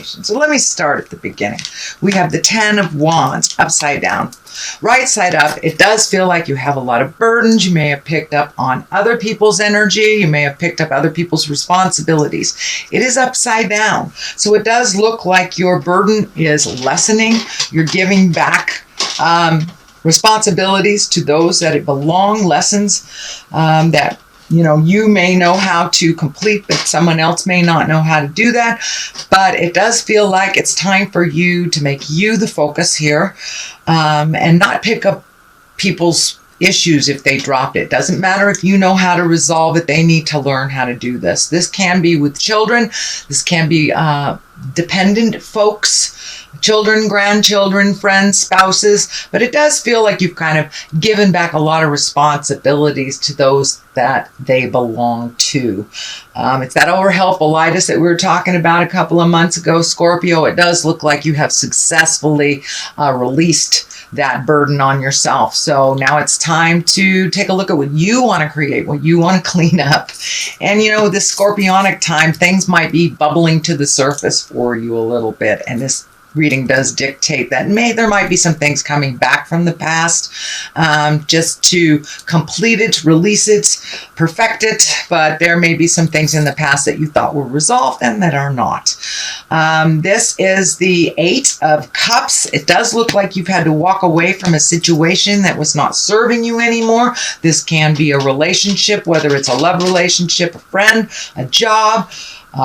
information. So let me start at the beginning. We have the 10 of Wands upside down. Right side up, it does feel like you have a lot of burdens. You may have picked up on other people's energy. You may have picked up other people's responsibilities. It is upside down. So it does look like your burden is lessening. You're giving back responsibilities to those that it belong, lessons that you may know how to complete, but someone else may not know how to do that. But it does feel like it's time for you to make you the focus here, and not pick up people's issues if they drop it. Doesn't matter if you know how to resolve it. They need to learn how to do this. This can be with children. This can be dependent folks, children, grandchildren, friends, spouses, but it does feel like you've kind of given back a lot of responsibilities to those that they belong to. It's that overhelpful-itis that we were talking about a couple of months ago, Scorpio. It does look like you have successfully released that burden on yourself. So now it's time to take a look at what you want to create, what you want to clean up. And this Scorpionic time, things might be bubbling to the surface for you a little bit. And this reading does dictate that there might be some things coming back from the past, just to complete it, release it, perfect it. But there may be some things in the past that you thought were resolved and that are not. This is the 8 of Cups. It does look like you've had to walk away from a situation that was not serving you anymore. This can be a relationship, whether it's a love relationship, a friend, a job,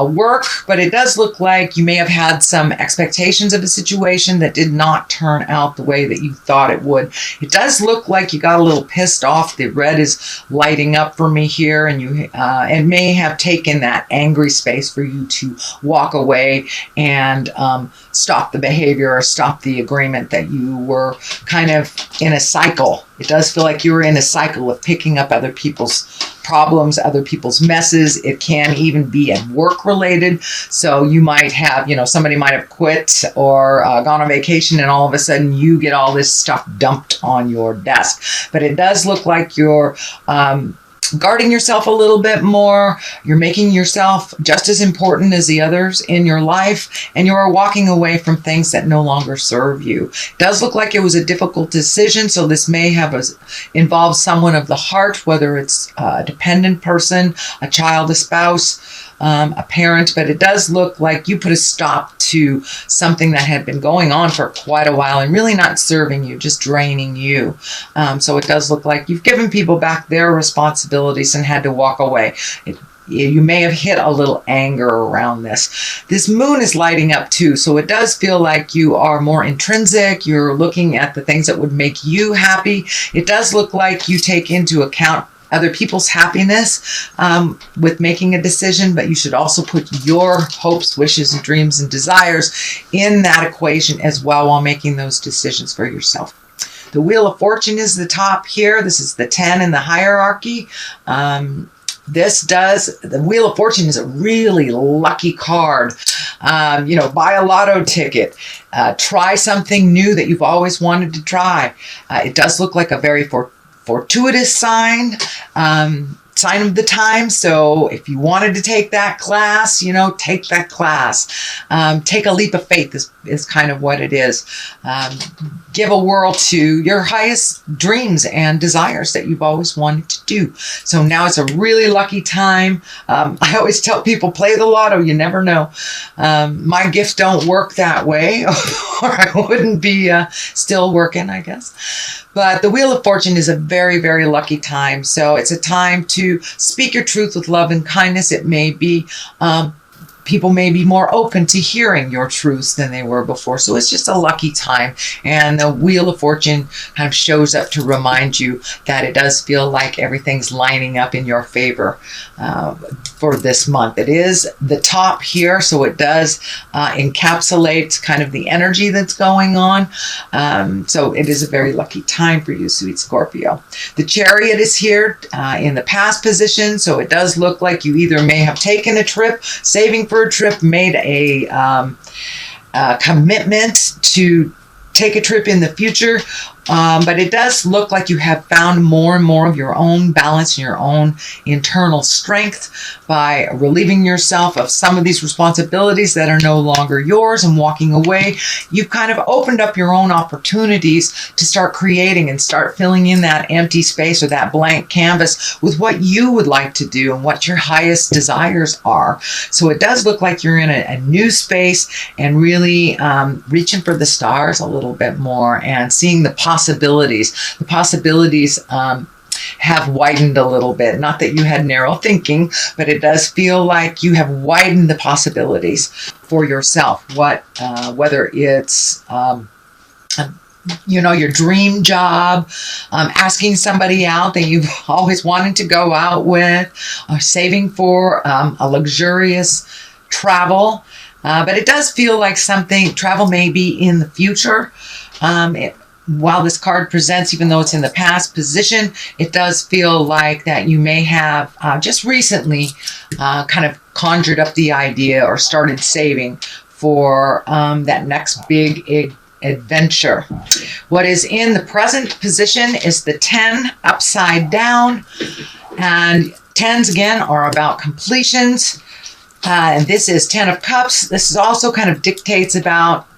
work, but it does look like you may have had some expectations of a situation that did not turn out the way that you thought it would. It does look like you got a little pissed off. The red is lighting up for me here, and it may have taken that angry space for you to walk away and stop the behavior or stop the agreement that you were kind of in a cycle. It does feel like you were in a cycle of picking up other people's problems, other people's messes. It can even be at work related. So you might have, somebody might have quit or gone on vacation, and all of a sudden you get all this stuff dumped on your desk. But it does look like you're guarding yourself a little bit more. You're making yourself just as important as the others in your life, and you are walking away from things that no longer serve you. It does look like it was a difficult decision, so this may have involved someone of the heart, whether it's a dependent person, a child, a spouse, a parent, but it does look like you put a stop to something that had been going on for quite a while and really not serving you, just draining you. So it does look like you've given people back their responsibilities and had to walk away. You may have hit a little anger around this. This moon is lighting up too, so it does feel like you are more intrinsic. You're looking at the things that would make you happy. It does look like you take into account other people's happiness with making a decision, but you should also put your hopes, wishes, and dreams and desires in that equation as well while making those decisions for yourself. The Wheel of Fortune is the top here. This is the 10 in the hierarchy. The Wheel of Fortune is a really lucky card. Buy a lotto ticket. Try something new that you've always wanted to try. It does look like a very fortuitous sign of the time. So if you wanted to take that class, take that class. Take a leap of faith is kind of what it is. Give a whirl to your highest dreams and desires that you've always wanted to do. So now it's a really lucky time. I always tell people, play the lotto. You never know. My gifts don't work that way, or I wouldn't be still working, I guess. But the Wheel of Fortune is a very, very lucky time. So it's a time to speak your truth with love and kindness. It may be, people may be more open to hearing your truths than they were before. So it's just a lucky time. And the Wheel of Fortune kind of shows up to remind you that it does feel like everything's lining up in your favor for this month. It is the top here, so it does encapsulate kind of the energy that's going on. So it is a very lucky time for you, sweet Scorpio. The Chariot is here in the past position, so it does look like you either may have taken a trip, saving for a trip, made a commitment to take a trip in the future, But it does look like you have found more and more of your own balance and your own internal strength by relieving yourself of some of these responsibilities that are no longer yours and walking away. You've kind of opened up your own opportunities to start creating and start filling in that empty space or that blank canvas with what you would like to do and what your highest desires are. So it does look like you're in a new space and really reaching for the stars a little bit more and seeing the possibilities. The possibilities have widened a little bit. Not that you had narrow thinking, but it does feel like you have widened the possibilities for yourself. Whether it's your dream job, asking somebody out that you've always wanted to go out with, or saving for a luxurious travel. But it does feel like travel may be in the future. While this card presents, even though it's in the past position, it does feel like that you may have just recently kind of conjured up the idea or started saving for that next big adventure. What is in the present position is the 10 upside down. And 10s, again, are about completions. And this is 10 of Cups. This is also kind of dictates about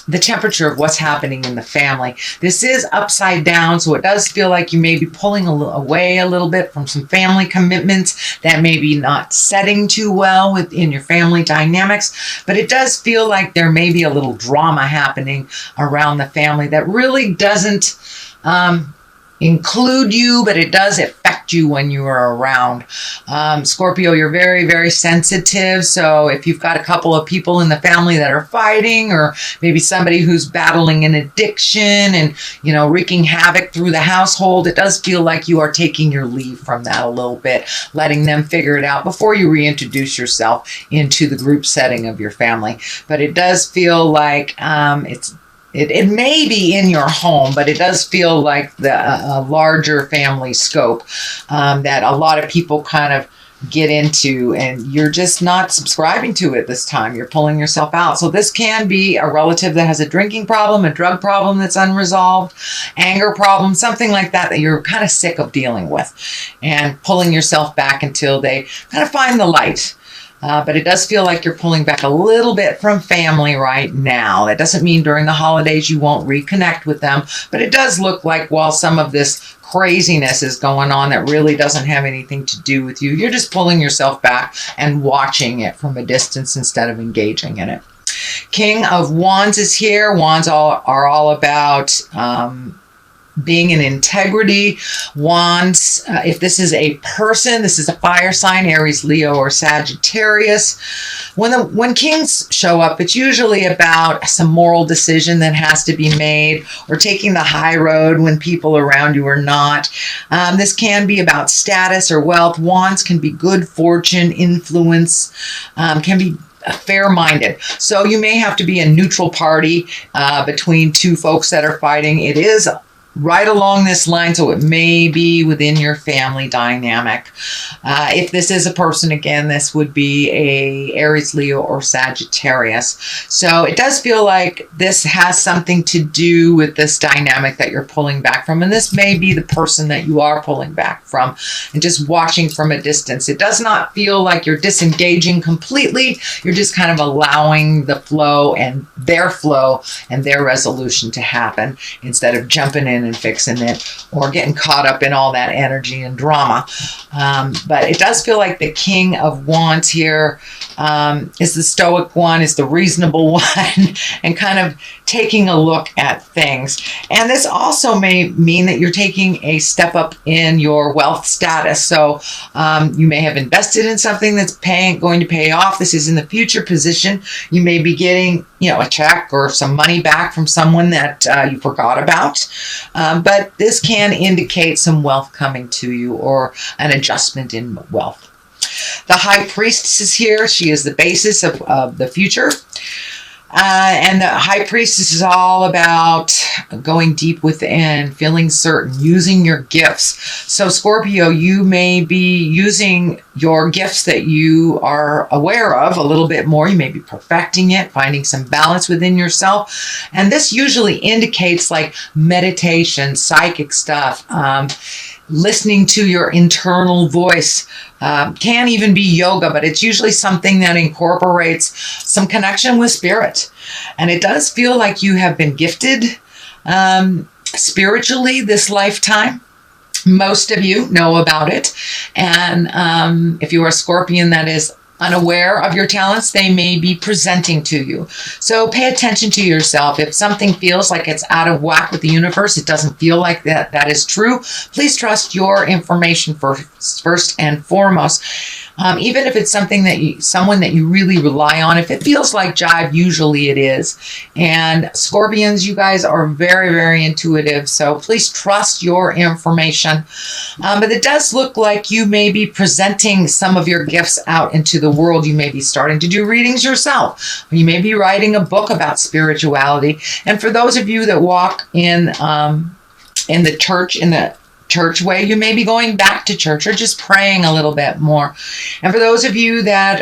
the temperature of what's happening in the family. This is upside down, so it does feel like you may be pulling away a little bit from some family commitments that may be not setting too well within your family dynamics, but it does feel like there may be a little drama happening around the family that really doesn't include you, but it does affect you when you are around. Scorpio, you're very, very sensitive. So if you've got a couple of people in the family that are fighting, or maybe somebody who's battling an addiction and, wreaking havoc through the household, it does feel like you are taking your leave from that a little bit, letting them figure it out before you reintroduce yourself into the group setting of your family. But it does feel like it may be in your home, but it does feel like the larger family scope that a lot of people kind of get into, and you're just not subscribing to it this time. You're pulling yourself out. So this can be a relative that has a drinking problem, a drug problem that's unresolved, anger problem, something like that you're kind of sick of dealing with, and pulling yourself back until they kind of find the light. But it does feel like you're pulling back a little bit from family right now. That doesn't mean during the holidays you won't reconnect with them, but it does look like while some of this craziness is going on that really doesn't have anything to do with you, you're just pulling yourself back and watching it from a distance instead of engaging in it. King of Wands is here. Wands are all about being in integrity. Wands, if this is a person, this is a fire sign, Aries, Leo, or Sagittarius. When kings show up, it's usually about some moral decision that has to be made, or taking the high road when people around you are not. This can be about status or wealth. Wands can be good fortune, influence, can be fair-minded. So you may have to be a neutral party between two folks that are fighting. It is right along this line, so it may be within your family dynamic. If this is a person, again, this would be a Aries, Leo, or Sagittarius. So it does feel like this has something to do with this dynamic that you're pulling back from, and this may be the person that you are pulling back from and just watching from a distance. It does not feel like you're disengaging completely. You're just kind of allowing the flow and their resolution to happen instead of jumping in and fixing it or getting caught up in all that energy and drama. But it does feel like the King of Wands here is the stoic one, is the reasonable one, and kind of taking a look at things. And this also may mean that you're taking a step up in your wealth status. So you may have invested in something that's going to pay off. This is in the future position. You may be getting a check or some money back from someone that you forgot about. But this can indicate some wealth coming to you or an adjustment in wealth. The High Priestess is here. She is the basis of the future. And the High Priestess is all about going deep within, feeling certain, using your gifts. So Scorpio, you may be using your gifts that you are aware of a little bit more. You may be perfecting it, finding some balance within yourself. And this usually indicates like meditation, psychic stuff, listening to your internal voice. Can even be yoga, but it's usually something that incorporates some connection with spirit. And it does feel like you have been gifted spiritually this lifetime. Most of you know about it. And if you are a Scorpion that is unaware of your talents, they may be presenting to you. So pay attention to yourself. If something feels like it's out of whack with the universe, it doesn't feel like that is true, please trust your information first and foremost. Even if it's something that someone that you really rely on, if it feels like jive, usually it is. And Scorpions, you guys are very, very intuitive, so please trust your information. But it does look like you may be presenting some of your gifts out into the world. You may be starting to do readings yourself. You may be writing a book about spirituality. And for those of you that walk in the church way, you may be going back to church or just praying a little bit more. And for those of you that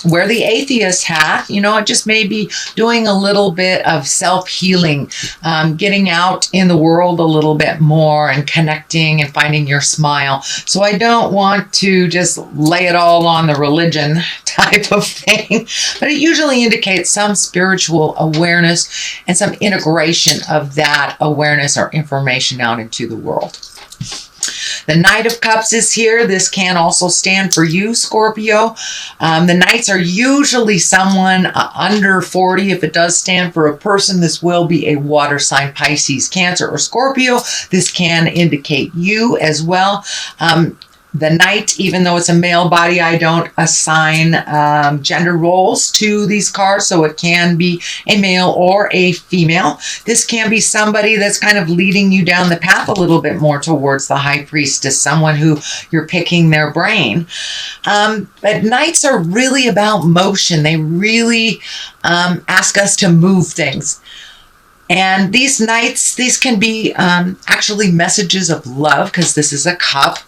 wear the atheist hat, it just may be doing a little bit of self-healing, getting out in the world a little bit more and connecting and finding your smile. So I don't want to just lay it all on the religion type of thing, but it usually indicates some spiritual awareness and some integration of that awareness or information out into the world. The Knight of Cups is here. This can also stand for you, Scorpio. The Knights are usually someone under 40. If it does stand for a person, this will be a water sign, Pisces, Cancer, or Scorpio. This can indicate you as well. The Knight, even though it's a male body, I don't assign gender roles to these cards, so it can be a male or a female. This can be somebody that's kind of leading you down the path a little bit more towards the High Priestess, someone who you're picking their brain. But Knights are really about motion. They really ask us to move things. And these Knights, these can be actually messages of love, because this is a cup.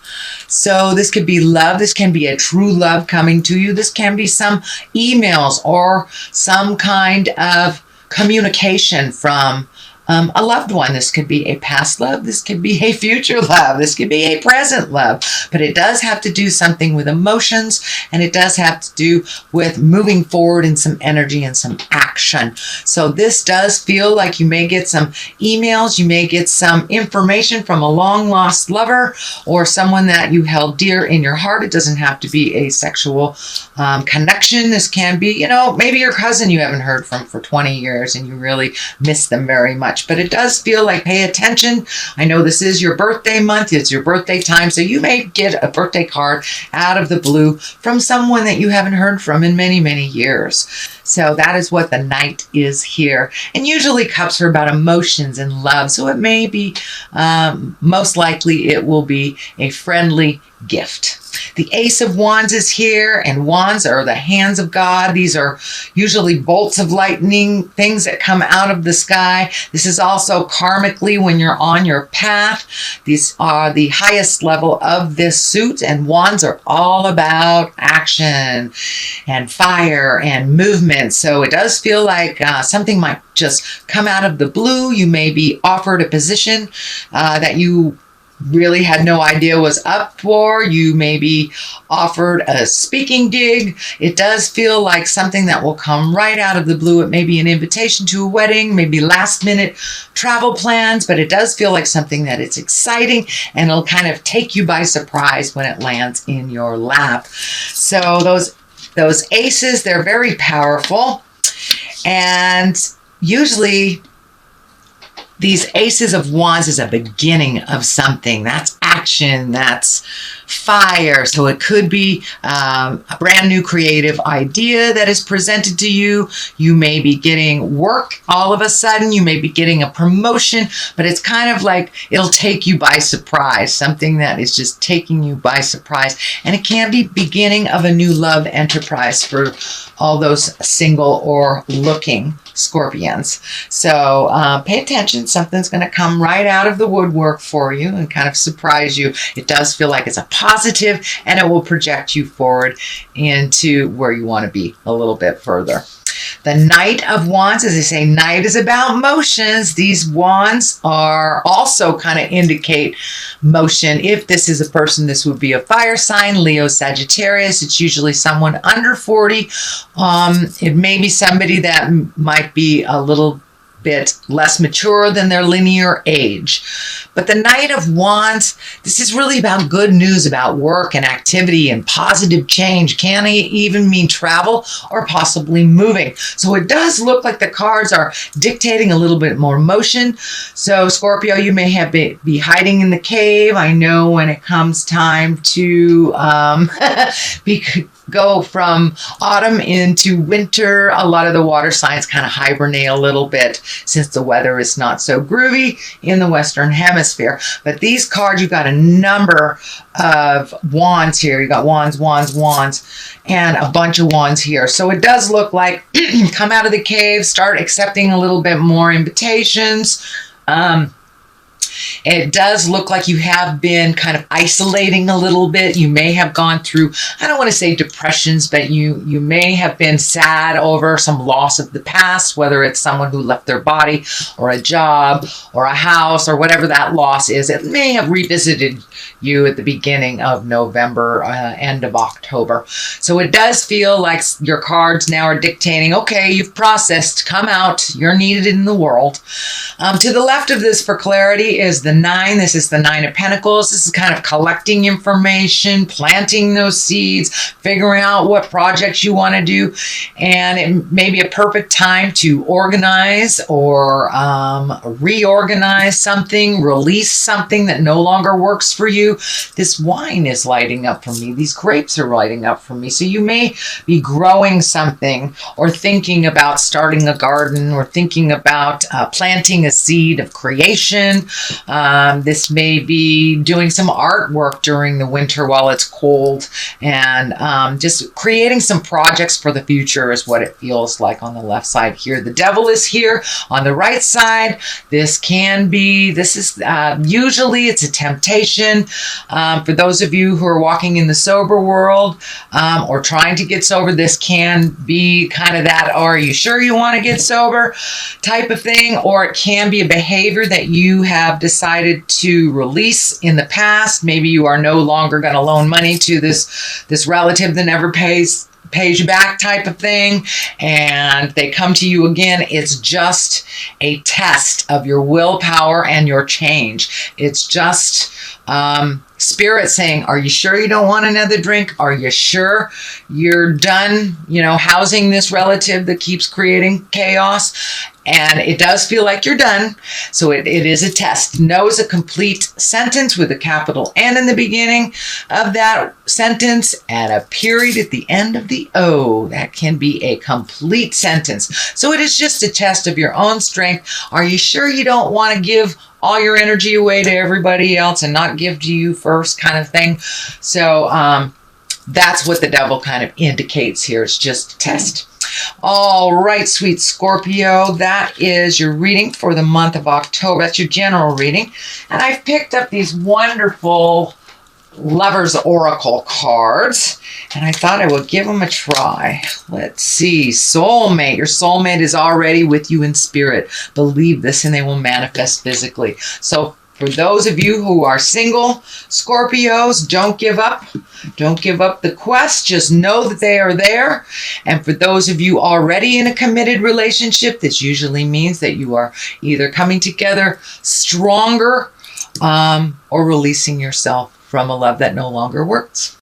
So this could be love. This can be a true love coming to you. This can be some emails or some kind of communication from a loved one. This could be a past love. This could be a future love. This could be a present love. But it does have to do something with emotions, and it does have to do with moving forward in some energy and some action. So this does feel like you may get some emails. You may get some information from a long lost lover or someone that you held dear in your heart. It doesn't have to be a sexual connection. This can be, maybe your cousin you haven't heard from for 20 years and you really miss them very much. But it does feel like pay attention. I know this is your birthday month. It's your birthday time. So you may get a birthday card out of the blue from someone that you haven't heard from in many, many years. So that is what the Knight is here. And usually cups are about emotions and love. So it may be, most likely it will be a friendly gift. The Ace of Wands is here, and wands are the hands of God. These are usually bolts of lightning, things that come out of the sky. This is also karmically when you're on your path. These are the highest level of this suit, and wands are all about action and fire and movement. So it does feel like something might just come out of the blue. You may be offered a position that you really had no idea was up for. You may be offered a speaking gig. It does feel like something that will come right out of the blue. It may be an invitation to a wedding, maybe last minute travel plans, but it does feel like something that it's exciting and it'll kind of take you by surprise when it lands in your lap. So those aces, they're very powerful, and usually these Aces of Wands is a beginning of something. That's action, that's fire. So it could be a brand new creative idea that is presented to you. You may be getting work all of a sudden. You may be getting a promotion, but it's kind of like it'll take you by surprise, something that is just taking you by surprise. And it can be beginning of a new love enterprise for all those single or looking Scorpions. So pay attention. Something's going to come right out of the woodwork for you and kind of surprise you. It does feel like it's a positive, and it will project you forward into where you want to be a little bit further. The Knight of Wands, as I say, Knight is about motions. These wands are also kind of indicate motion. If this is a person, this would be a fire sign, Leo, Sagittarius. It's usually someone under 40. It may be somebody that might be a little bit less mature than their linear age. But the Knight of Wands, this is really about good news about work and activity and positive change. Can even mean travel or possibly moving. So it does look like the cards are dictating a little bit more motion. So Scorpio, you may have be hiding in the cave. I know when it comes time to go from autumn into winter, a lot of the water signs kind of hibernate a little bit since the weather is not so groovy in the Western Hemisphere. But these cards, you've got a number of wands here. You got wands, wands, wands, and a bunch of wands here. So it does look like come out of the cave, start accepting a little bit more invitations. It does look like you have been kind of isolating a little bit. You may have gone through, I don't want to say depressions, but you may have been sad over some loss of the past, whether it's someone who left their body or a job or a house or whatever that loss is. It may have revisited you at the beginning of November, end of October. So it does feel like your cards now are dictating, okay, you've processed, come out, you're needed in the world. To the left of this for clarity is the 9. This is the 9 of Pentacles. This is kind of collecting information, planting those seeds, figuring out what projects you want to do. And it may be a perfect time to organize or reorganize something, release something that no longer works for you. This wine is lighting up for me. These grapes are lighting up for me. So you may be growing something or thinking about starting a garden or thinking about planting a seed of creation. This may be doing some artwork during the winter while it's cold, and just creating some projects for the future is what it feels like on the left side here. The Devil is here on the right side. This is usually it's a temptation. For those of you who are walking in the sober world or trying to get sober, this can be kind of that, are you sure you want to get sober type of thing, or it can be a behavior that you have decided to release in the past. Maybe you are no longer going to loan money to this relative that never pays you back type of thing, and they come to you again. It's just a test of your willpower and your change. It's just Spirit saying, are you sure you don't want another drink? Are you sure you're done, housing this relative that keeps creating chaos? And it does feel like you're done. So it is a test. No is a complete sentence with a capital N in the beginning of that sentence and a period at the end of the O. That can be a complete sentence. So it is just a test of your own strength. Are you sure you don't want to give all your energy away to everybody else and not give to you first kind of thing? So that's what the Devil kind of indicates here. It's just a test. All right, sweet Scorpio, that is your reading for the month of October. That's your general reading. And I've picked up these wonderful Lover's Oracle cards, and I thought I would give them a try. Let's see. Soulmate. Your soulmate is already with you in spirit. Believe this and they will manifest physically. So for those of you who are single Scorpios, don't give up. Don't give up the quest. Just know that they are there. And for those of you already in a committed relationship, this usually means that you are either coming together stronger or releasing yourself from a love that no longer works.